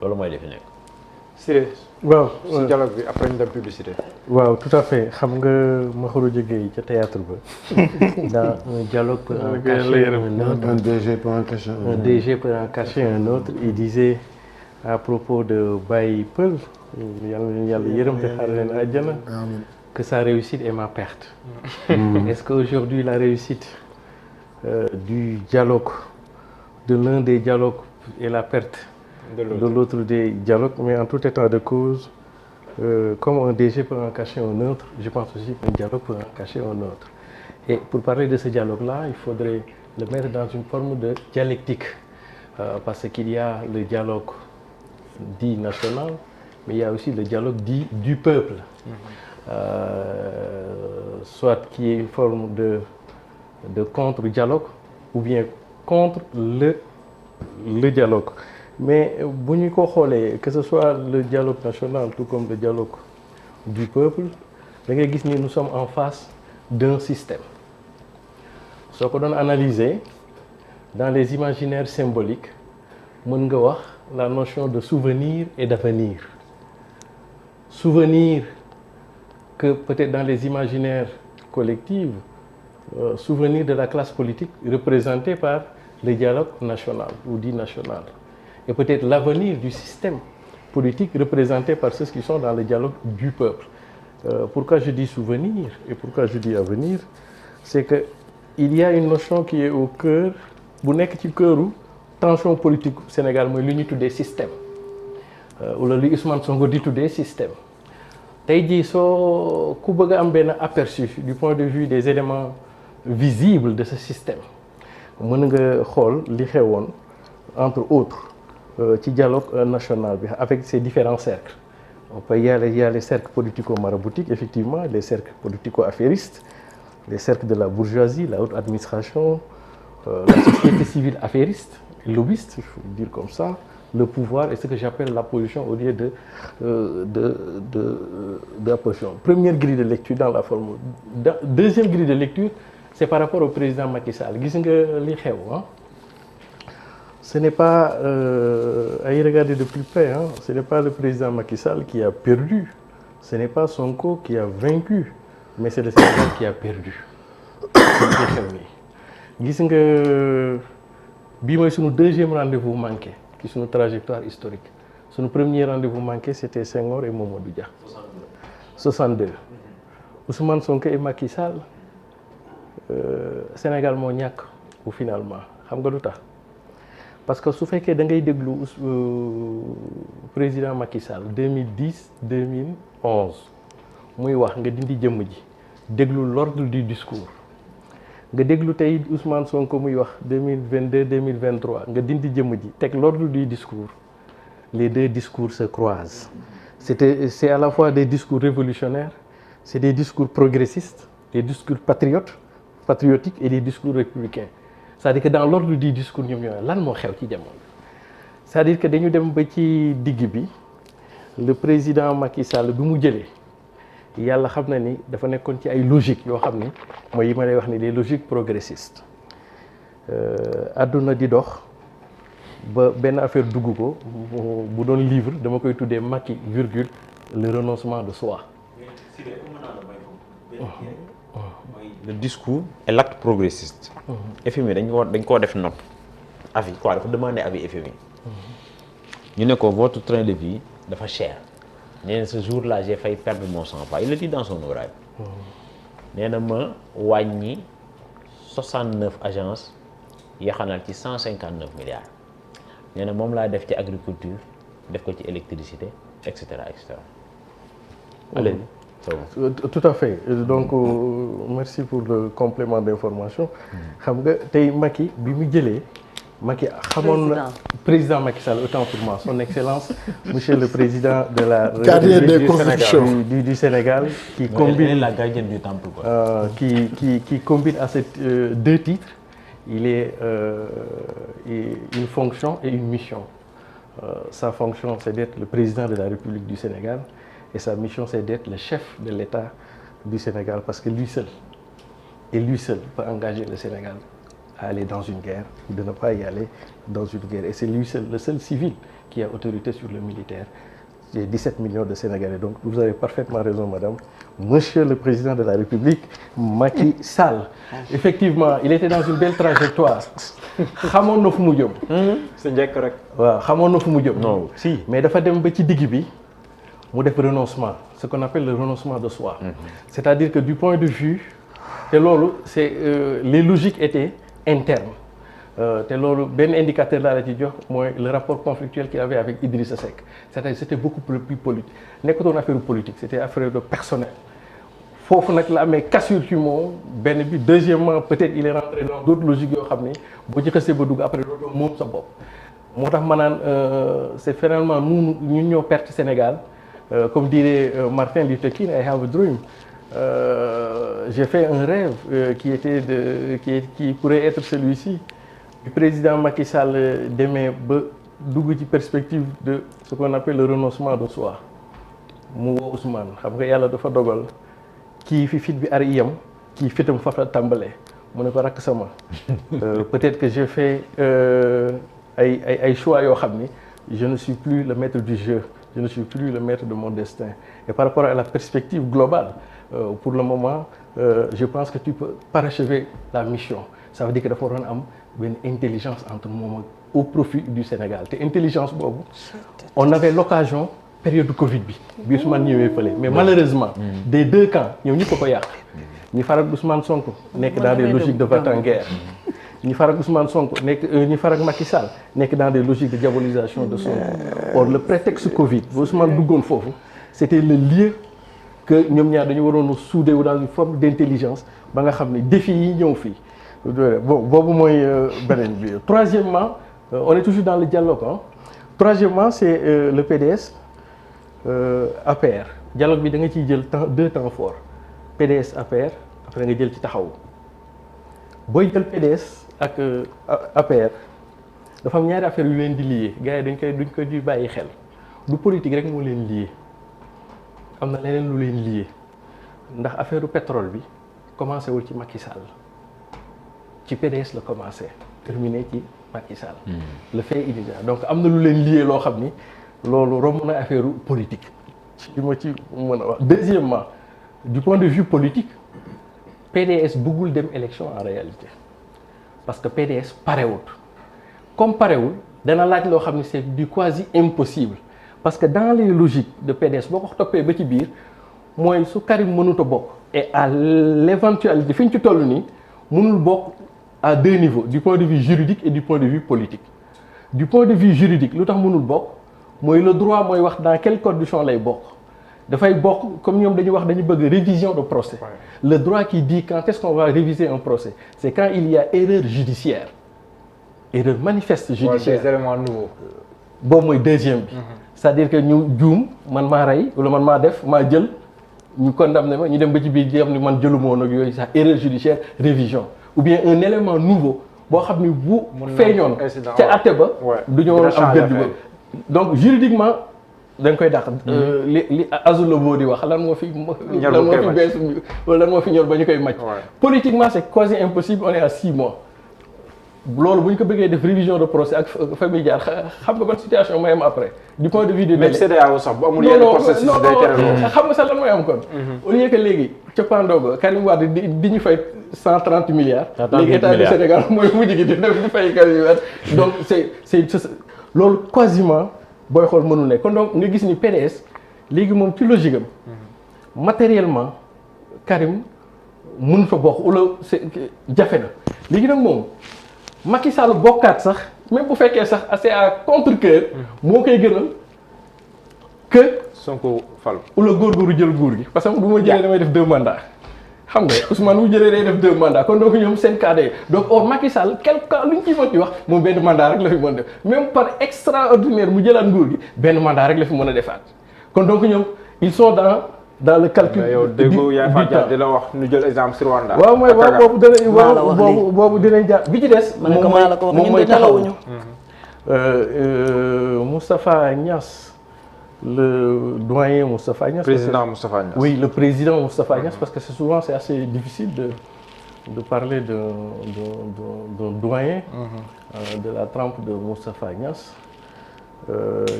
loolu mooy defi nekk. Siré. waaw si dialogue bi après ñu dem publicité. waaw tout à fait xam nga Makhoury Gueye ca théâtre ba. dans un dialogue pour en cacher un autre. Un DG pour en cacher un DG pour en cacher un autre. Il disait à propos de Baye Peul yàlla yërëm te xaar leen àjjana que sa réussite est ma perte. Est-ce qu'aujourd'hui la réussite du dialogue de l'un des dialogues est la perte de l'autre des dialogues, mais en tout état de cause, comme un DG peut en cacher un autre, je pense aussi qu'un dialogue peut en cacher un autre. Et pour parler de ce dialogue-là, il faudrait le mettre dans une forme de dialectique, parce qu'il y a le dialogue dit national, mais il y a aussi le dialogue dit du peuple, soit qui est une forme de contre-dialogue, ou bien contre le dialogue. Mais bu ñu ko xoolee que ce soit le dialogue national tout comme le dialogue du peuple da ngay gis ni nous sommes en face d'un système soo ko doon analyser dans les imaginaires symboliques mën nga wax la notion de souvenir et d'avenir. Souvenir que peut-être dans les imaginaires collectifs, souvenir de la classe politique représentée par le dialogue national ou dit national. Et peut-être l'avenir du système politique représenté par ceux qui sont dans le dialogue du peuple. Pourquoi je dis souvenir et pourquoi je dis avenir, c'est que il y a une notion qui est au cœur bu nekk ci cœuru tension politique Sénégal mooy lu ñu tuddee système wala lu Ousmane Sonko di tuddee système. Tey jii soo ku bëgg a am benn aperçu du point de vue des éléments visibles de ce système mën nga xool li xewoon entre autres ci dialogue national bi avec ces différents cercles. Il y a les cercles politico-maraboutiques, effectivement, les cercles politico-affairistes, les cercles de la bourgeoisie, la haute administration, la société civile affairiste, lobbyiste, il faut le dire comme ça, le pouvoir et ce que j'appelle la position au lieu de la position. Première grille de lecture dans la forme. Deuxième grille de lecture, c'est par rapport au président Macky Sall. Gis nga li xew ah. Ce n'est pas, à y regarder de plus près, hein, ce n'est pas le président Macky Sall qui a perdu, ce n'est pas Sonko qui a vaincu, mais c'est le Sénégal qui a perdu. Gis nga bii mooy sunu deuxième rendez-vous manqué ci sunu trajectoire historique. Sunu premier rendez-vous manqué c'était Senghor et Mamadou Dia. 62. Ousmane Sonko et Macky Sall, Sénégal moo ñàkk ou finalement xam nga lu tax. Parce que su fekkee da ngay déglu président Macky Sall 2010 2011 muy wax nga dindi jëmm ji déglu l'ordre du discours nga déglu tey Ousmane Sonko muy wax 2022 2023 nga dindi jëmm ji teg l'ordre du discours les deux discours se croisent. C'est à la fois des discours révolutionnaires, c'est des discours progressistes, des discours patriotiques et des discours républicains. C'est-à-dire que dans l'ordre du discours ñoom ñoo lan moo xew ci jamono c'est-à-dire que dañu dem ba ci digg bi le président Macky Sall bi mu jëlee yàlla xam na ni dafa nekkoon ci ay logique yoo xam ni mooy yi ma lay wax ni des logiques progressistes àdduna di dox ba benn affaire dugg ko bu doon livre dama koy tuddee Macky virgule le renoncement de soi. Le discours et l'acte progressiste. FMI dañ koo def note avis quoi dafa demander avis FMI. ñu ne ko votre train de vie dafa cher. nee na ce jour-là j'ai failli perdre mon sang-froid il le dit dans son ouvrage. nee na ma wàññi 69 agences yaxanal ci 159 milliards. nee na moom laa def ci agriculture def ko ci électricité et cetera et cetera. allez. Tout à fait donc merci pour le complément d'information xam nga tey Macky bi mu jëlee Macky xamoon na président Macky Sall autant pour moi son excellence monsieur le président de la République du Sénégal qui combine la gardienne du temple quoi. Qui combine à ces deux titres il est une fonction et une mission sa fonction c'est d'être le président de la République du Sénégal. Et sa mission, c'est d'être le chef de l'État du Sénégal parce que lui seul peut engager le Sénégal à aller dans une guerre ou de ne pas y aller dans une guerre. Et c'est lui seul, le seul civil qui a autorité sur le militaire. Il y a 17 millions de Sénégalais. Donc vous avez parfaitement raison, madame. Monsieur le président de la République, Macky Sall. Effectivement, il était dans une belle trajectoire. xamoon na fu mu jëm. sa njëkk rek. waaw xamoon na fu mu jëm. non si. mais dafa dem ba ci digg bi mu def renoncement, ce qu'on appelle le renoncement de soi. C'est-à-dire que du point de vue te loolu c'est les logiques étaient internes. te loolu benn indicateur laa la ci jox mooy le rapport conflictuel qu'il avait avec Idrissa Seck. C'est-à-dire c'était beaucoup plus politique nekkatoon affaire politique, c'était affaire de personnel. foofu nag la amee cassure ci moom benn bi. Deuxièmement, peut-être il est rentré dans d'autres logiques yoo xam ne boo ci xasee ba dugg après dootoo moom sa bopp. moo tax ma naan c'est finalement ñun ñoo perte Sénégal. Comme dirait Martin Luther King, I have a dream. J'ai fait un rêve qui pourrait être celui-ci. Le président Macky Sall demee ba dugg ci perspective de ce qu'on appelle le renoncement de soi. mu woo Ousmane xam nga yàlla dafa dogal kii fi fit bi ar yam kii fitam fa la tàmbalee mu ne ko rakk sama. Peut-être que j'ai fait ay choix yoo xam ni je ne suis plus le maître du jeu. Je ne suis plus le maître de mon destin. Et par rapport à la perspective globale, pour le moment, je pense que tu peux parachever la mission. Ça veut dire que dafa waroon am benn intelligence entre moom au profit du Sénégal. Te intelligence boobu, on avait l'occasion période Covid bi Ousmane ñëwee fële. Mais malheureusement, des deux camps ñoom ñëpp a ko yàq. ñi faral Ousmane Sonko nekk dans des logiques de va-t-en-guerre. ñi faral Ousmane Sonko ñi faral Macky Sall nekk dans des logiques de diabolisation de Sonko. Or le prétexte Covid ba Ousmane duggoon foofu c'était le lieu que ñoom ñaar dañu waroon a souder wu dans une forme d'intelligence ba nga xam ne défis yi ñëw fii. Bon boobu mooy beneen bi. Troisièmement, on est toujours dans le dialogue. Troisièmement, c'est le PDS APR. Dialogue bi da nga ciy jël deux temps forts PDS APR après nga jël ci taxaw booy jël PDS ak APR dafa am ñaari affaire yu leen di lié gars yi duñ ko di bàyyi xel du politique rek moo leen lié am na leneen lu leen lié ndax affaire du pétrole bi commencé wul ci Macky Sall ci PDS la commencé terminé ci Macky Sall. Le fait immédiat donc am na lu leen lié loo xam ni loolu romb na affaire politique li ma ci mën a wax. Deuxièmement, du point de vue politique PDS bëggul dem élection en réalité parce que PDS parewul comme parewul dana laaj loo xam ne c'est du quasi impossible parce que dans les logiques de PDS boo ko toppee ba ci biir mooy su Karim mënut a bokk et à l'éventualité fi ñu ci toll nii mënul bokk à deux niveaux, du point de vue juridique et du point de vue politique. Du point de vue juridique lu tax mënul bokk mooy le droit mooy wax dans quelles conditions lay bokk dafay bokk comme ñoom dañu wax dañu bëgg révision de procès. Le droit qui dit quand est-ce qu'on va réviser un procès, c'est quand il y a erreur judiciaire, erreur manifeste judiciaire. Des éléments nouveaux. Boobu mooy deuxième bi. C'est-à-dire que ñu juum man maa rey wala man maa def maa jël ñu condamné ma ñu dem ba ci biir di am ni man jëluma woon ak yooyu sax erreur judiciaire révision ou bien un élément nouveau boo xam ni bu feeñoon ca àtte ba du ñu woon am verdict ba donc juridiquement da nga koy dàq. li Azul boo di wax lan moo fi. lan moo fi bees wala lan moo fi ñor ba ñu koy màcc. Politiquement c'est quasi impossible, on est à 6 mois. loolu bu ñu ko bëggee def révision de procès ak famille jaar xam nga ban situation mooy am après du point de vue de. même CEDEAO sax bu amul yenn processus day tere loolu. xam nga sax lan mooy am kon. au lieu que léegi cappaandaw ga Karim Wade di ñu fay 130 milliards. léegi état du Sénégal mooy mujj gi di fay Karim Wade donc c'est loolu quasiment booy xool mënul nekk kon donc nga gis ni PDS léegi moom ci logique am matériellement Karim mun fa bokk wala c'est jafe na léegi nag moom. Macky Sall bokkaat sax même bu fekkee sax c'est à contre-cœur moo koy gënal que Sonko fal wala góorgóoru jël nguur gi parce que bu ma jëlee damay def 2 mandats xam nga Ousmane bu jëlee day def 2 mandats kon donc ñoom seen cadre donc or Macky Sall quelque cas lu ñu ciy mën di wax moom benn mandat rek la fi mën def même par extraordinaire mu jëlaat nguur gi benn mandat rek la fi mën a defaat kon donc ñoom ils sont dans le calcul. yow déggoo yaa fa di la wax ñu jël exemple sur Rwanda. waaw mooy boobu danañ boobu dinañ jàpp bi ci des. moom mooy taxawuñu. Moustapha Niasse le doyen Moustapha Niasse. Président Moustapha Niasse. Oui, le président Moustapha Niasse parce que c'est assez difficile de parler d'un doyen de la trempe de Moustapha Niasse,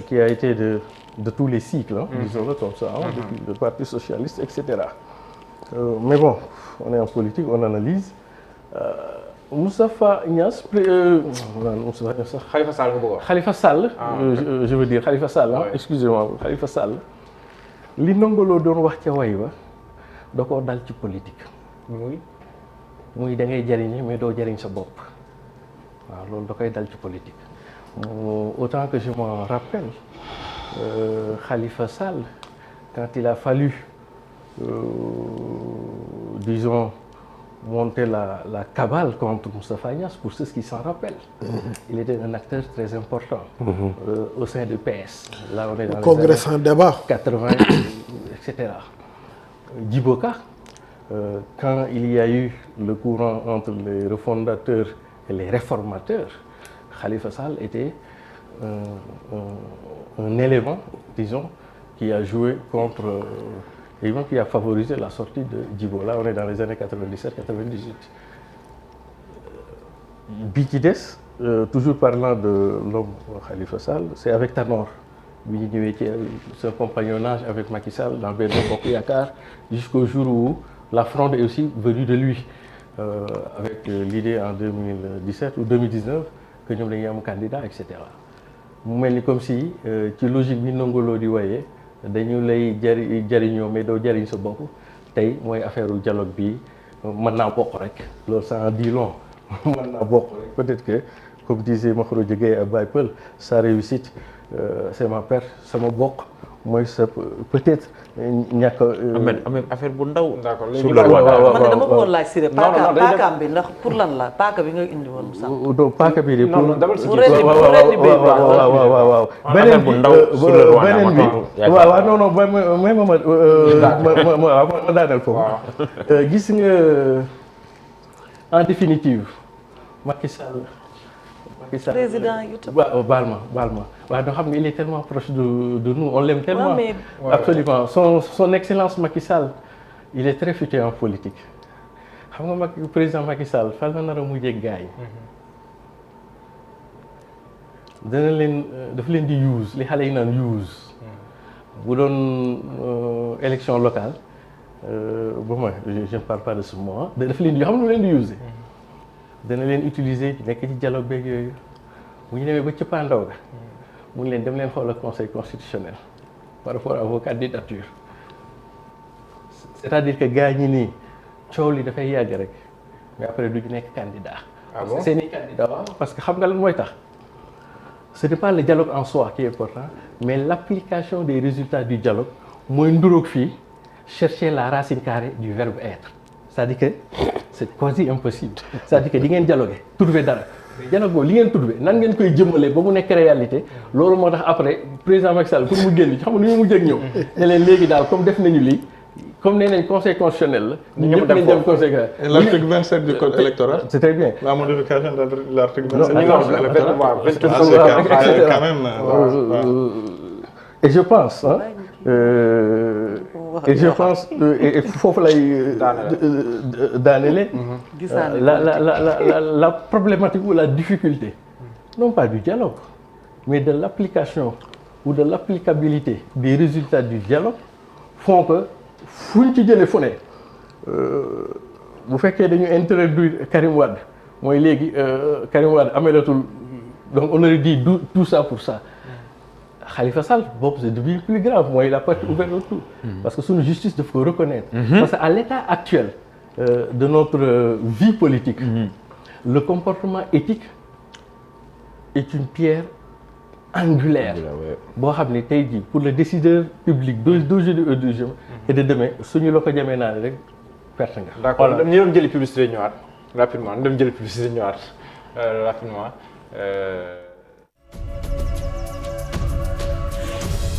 qui a été de tous les cycles, hein, disons-le comme ça, hein, depuis le Parti socialiste, etc. Mais bon, on est en politique, on analyse. Moustapha Niasse, Khalifa Sall nga bëgg a wax. Khalifa Sall, je veux dire Khalifa Sall, hein, excusez-moi, Khalifa Sall, li Ndongo Lo doon wax ca way wa da koo dal ci politique. muy da ngay jariñe mais doo jariñ sa bopp. waaw loolu da koy dal ci politique. Autant que je m'en rappelle, Khalifa Sall, quand il a fallu, disons, monter la cabale contre Moustapha Niasse, pour ceux qui s'en rappellent. Il était un acteur très important au sein de PS. Là, on est dans Congrès les sans débat. 80, etc. Djibo Ka, quand il y a eu le courant entre les refondateurs et les réformateurs, Khalifa Sall était un élément, disons, qui a joué contre, évidemment, qui a favorisé la sortie de Djibo. Là, on est dans les années 97-98. Bikides, toujours parlant de l'homme Khalifa Sall, c'est avec Tanor. C'est un compagnonnage avec Macky Sall dans Benno Bokk Yakaar, jusqu'au jour où la fronde est aussi venue de lui, avec l'idée en 2017 ou 2019 que ñoom dañuy am candidat, etc. mu mel ni comme si ci logique bi Ndongo Lo di waaye dañu lay jariñoo mais doo jariñ sa bopp tey mooy affaire u dialogue bi mën naa bokk rek loolu ça en dit long mën naa bokk rek peut-être que comme disait Makhoro Gueye à Baye Peul, sa réussite c'est ma perte sama bokk mooy sa peut-être ñàkk Ahmed affaire bu ndaw. D'accord sur le Rwanda. man dama bëggoon laaj Siré paakaam bi ndax pour lan la paaka bi nga indi woon sax. donc paaka bi de pour waaw beneen bi beneen bi waaw non non may ma daaneel foofu gis nga en définitive Macky Sall président YouTube. waaw baal ma waaw doo xam nga il est tellement proche de nous on l'aime tellement. mais absolument son excellence Macky Sall il est très futé en politique xam nga président Macky Sall fan la nar a mujjee gaay dana leen dafa leen di use li xale yi naan use bu doon élection locale bon moi je ne parle pas de ce mot dafa leen di xam nga leen di use dana leen utiliser nekk ci dialogue beeg yooyu bu ñu demee ba cëppaandaw ga mu ngi leen dem leen xool ak conseil constitutionnel par rapport à vos candidatures c'est-à-dire que gars ñi nii coow li dafay yàgg rek mais après du ñu nekk candidat. parce que seeni candidat waaw parce que xam nga lan mooy tax ce n'est pas le dialogue en soi qui est important mais l'application des résultats du dialogue mooy nduroog fii chercher la racine carrée du verbe être c'est-à-dire que c'est quasi impossible c'est-à-dire que di ngeen dialoguer trouver dara dialogue boobu li ngeen trouver nan ngeen koy jëmmalee ba mu nekk réalité loolu moo tax après président Macky Sall pour mu génn xam nga nu mu mujj ak ñëw ne leen léegi daal comme def nañu lii comme nee nañ conseil constitutionnel la ñëpp nañ dem conseil l'article 27 du code électoral c'est très bien la modification de l'article 27 quand même et je pense et je pense et foofu lay daanele la problématique ou la difficulté non pas du dialogue mais de l'application ou de l'applicabilité des résultats du dialogue font que fu ñu ci jëlee fu ne bu fekkee dañu introduire Karim Wade mooy léegi Karim Wade amelatul donc on aurait dit tout ça pour ça Khalifa Sall boobu c'est devenu plus grave mooy la porte ouverte au tout parce que suñu justice daf ko reconnaître parce que à l'état actuel de notre vie politique le comportement éthique est une pierre angulaire boo xam ne tey jii pour le décideur public d'aujourd'hui et de demain suñu la ko jamee naa rek perte nga. d'accord ñu doon jëli publicité ñëwaat rapidement ñu doon jëli publicité ñëwaat rapidement.